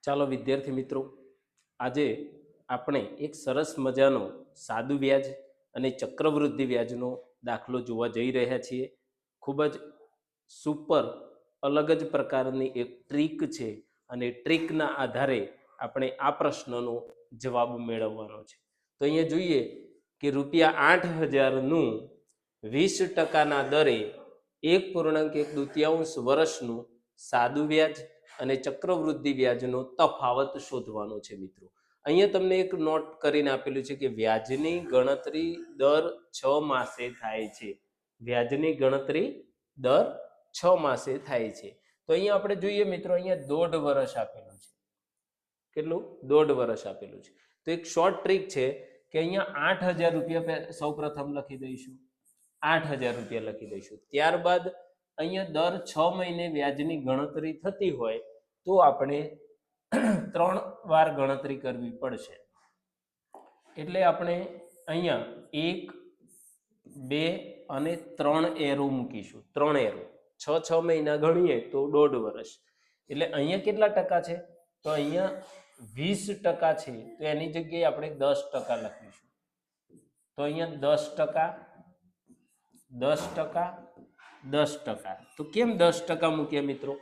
ચાલો વિદ્યાર્થી મિત્રો, આજે આપણે એક સરસ મજાનો સાદું વ્યાજ અને ચક્રવૃદ્ધિ વ્યાજનો દાખલો જોવા જઈ રહ્યા છીએ. ખૂબ જ સુપર અલગ જ પ્રકારની એક ટ્રીક છે અને ટ્રીકના આધારે આપણે આ પ્રશ્નનો જવાબ મેળવવાનો છે. તો અહીંયા જોઈએ કે ₹8,000નું 20%ના દરે 1.1 વર્ષનું સાદું વ્યાજ અને ચક્રવૃદ્ધિ વ્યાજનો તફાવત શોધવાનો છે મિત્રો. અહીંયા તમને એક નોટ કરીને આપેલું છે કે વ્યાજની ગણતરી દર 6 માસે થાય છે. વ્યાજની ગણતરી દર 6 માસે થાય છે. તો અહીંયા આપણે જોઈએ મિત્રો, અહીંયા 1.5 વર્ષ આપેલું છે. કેટલું? 1.5 વર્ષ આપેલું છે. તો એક શોર્ટ ટ્રીક છે કે અહીંયા ₹8,000 સૌ પ્રથમ લખી દઈશું. ₹8,000 લખી દઈશું. ત્યારબાદ અહીંયા દર 6 મહિને વ્યાજની ગણતરી થતી હોય તો આપણે 3 વાર ગણતરી કરવી પડશે. એટલે આપણે અહીંયા 1, 2 અને 3 એરો મૂકીશું. 3 એરો 6 મહિના ગણીએ તો 1.5 વર્ષ. એટલે અહીંયા કેટલા ટકા છે? તો અહીંયા 20% છે. તો એની જગ્યાએ આપણે 10% લખીશું. તો અહીંયા 10%, 10%, 10%. તો કેમ 10% મૂક્યા મિત્રો?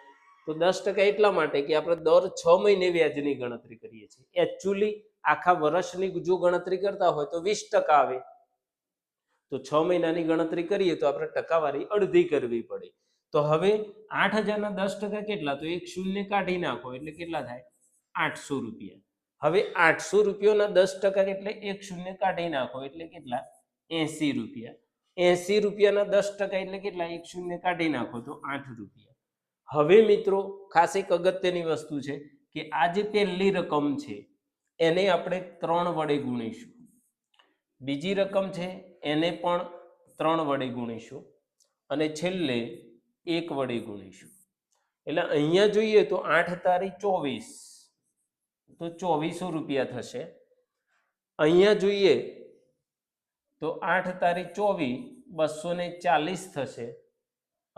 તો 10% એટલા માટે કે આપણે દર 6 મહિને વ્યાજની ગણતરી કરીએ છીએ. એકચ્યુઅલી આખા વર્ષની જો ગણતરી કરતા હોય તો 20% આવે. તો 6 મહિનાની ગણતરી કરીએ તો આપણે ટકાવારી અડધી કરવી પડે. તો હવે 8,000ના 10% કેટલા? તો એક શૂન્ય કાઢી નાખો એટલે કેટલા થાય? ₹800. હવે ₹800ના 10% એટલે એક શૂન્ય કાઢી નાખો એટલે કેટલા? ₹80. ₹80ના 10% એટલે કેટલા? એક શૂન્ય કાઢી નાખો તો ₹8. હવે મિત્રો ખાસ એક અગત્યની વસ્તુ છે કે આ જે પહેલી રકમ છે એને આપણે 3 વડે ગુણીશું. બીજી રકમ છે એને પણ 3 વડે ગુણીશું અને છેલ્લે 1 વડે ગુણીશું. એટલે અહીંયા જોઈએ તો 8 તારી 24, તો ₹2,400 થશે. અહીંયા જોઈએ તો 8 તારી 24, 240 થશે.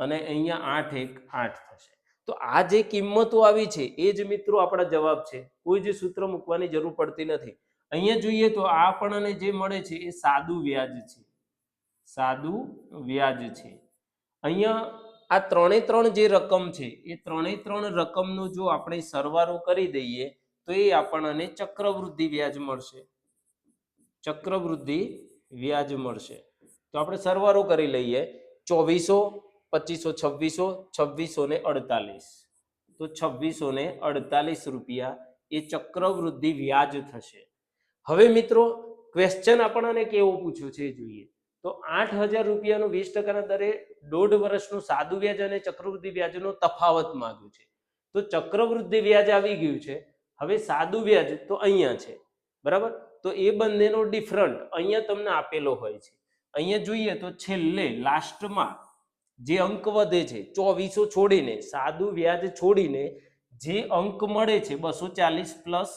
અને અહીંયા 8 1 8 થશે. તો આ જે કિંમતો આવી છે એ જ મિત્રો આપણા જવાબ છે. કોઈ જ સૂત્ર મૂકવાની જરૂર પડતી નથી. અહીંયા જોઈએ તો આપણને જે મળે છે એ સાદું વ્યાજ છે. સાદું વ્યાજ છે. અહીંયા આ 3 જે રકમ છે એ 3 રકમનો જો આપણે સરવાળો કરી દઈએ તો એ આપણને ચક્રવૃદ્ધિ વ્યાજ મળશે. ચક્રવૃદ્ધિ વ્યાજ મળશે. તો આપણે સરવાળો કરી લઈએ. 2400, 2500, 2600 ને 48. તો ₹2,648 એ ચક્રવૃદ્ધિ વ્યાજ થશે. હવે મિત્રો ક્વેશ્ચન આપણને કેવો પૂછ્યો છે જોઈએ તો ₹8,000નું 20%ના દરે 1.5 વર્ષનું સાદું વ્યાજ અને ચક્રવૃદ્ધિ વ્યાજનો તફાવત માંગ્યો છે. તો ચક્રવૃદ્ધિ વ્યાજ આવી ગયું છે. હવે સાદું વ્યાજ તો અહીંયા છે, બરાબર? તો એ બંનેનો ડિફરન્ટ અહીંયા તમને આપેલો હોય છે. અહીંયા જોઈએ તો છેલ્લે લાસ્ટમાં જે અંક વધે છે 2400 છોડીને, સાદું વ્યાજ છોડીને જે અંક મળે છે 240 પ્લસ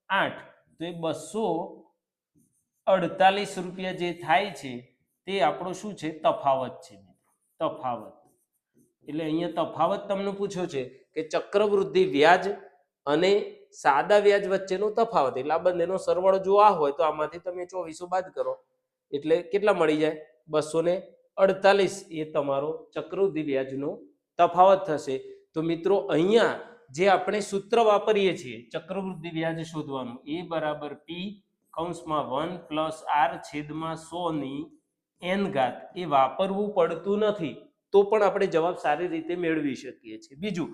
8, તો એ ₹248 જે થાય છે તે આપણો શું છે? તફાવત છે. તફાવત એટલે અહીંયા તફાવત તમને પૂછ્યો છે કે ચક્રવૃદ્ધિ વ્યાજ અને સાદા વ્યાજ વચ્ચેનો તફાવત. એટલે આ બંનેનો સરવાળો જો આ હોય તો આમાંથી તમે 2400 બાદ કરો એટલે કેટલા મળી જાય? 248 એ તમારો ચક્રવૃદ્ધિ વ્યાજનો તફાવત થશે. તો મિત્રો અહીંયા જે આપણે સૂત્ર વાપરીએ છીએ ચક્રવૃદ્ધિ વ્યાજ શોધવાનું, એ બરાબર P(100/100) એ વાપરવું પડતું નથી તો પણ આપણે જવાબ સારી રીતે મેળવી શકીએ છીએ. બીજું,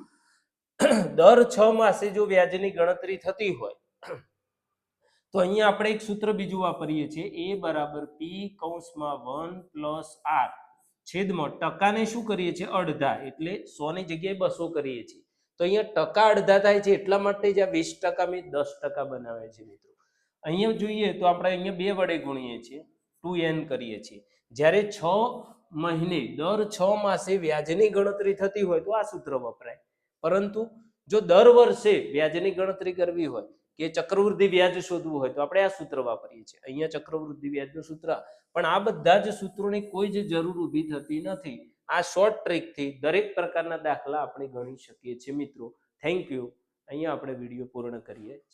દર 6 માસે જો વ્યાજની ગણતરી થતી હોય તો અહીંયા આપણે એક સૂત્ર બીજું વાપરીએ છીએ, એ બરાબર P(1+R) છેદમાં ટકાને શું કરીએ છીએ? અડધા. એટલે 100 ની જગ્યાએ 200 કરીએ છીએ. તો અહીંયા ટકા અડધા થાય છે એટલા માટે જ આ 20% મેં 10% બનાવે છે મિત્રો. અહીંયા જોઈએ તો આપણે અહીંયા 2 વડે ગુણીએ છીએ, 2n કરીએ છીએ. જ્યારે 6 મહિને દર 6 માસે વ્યાજની ગણતરી થતી હોય તો આ સૂત્ર વપરાય. પરંતુ જો દર વર્ષે વ્યાજની ગણતરી કરવી હોય કે ચક્રવૃદ્ધિ વ્યાજ શોધવું હોય તો આપણે આ સૂત્ર વાપરીએ છીએ. અહીંયા ચક્રવૃદ્ધિ વ્યાજનું સૂત્ર, પણ આ બધા જ સૂત્રોની કોઈ જ જરૂર ઊભી થતી નથી. આ શોર્ટ ટ્રીકથી દરેક પ્રકારના દાખલા આપણે ગણી શકીએ છીએ મિત્રો. Thank you. અહીંયા આપણે વિડીયો પૂર્ણ કરીએ છીએ.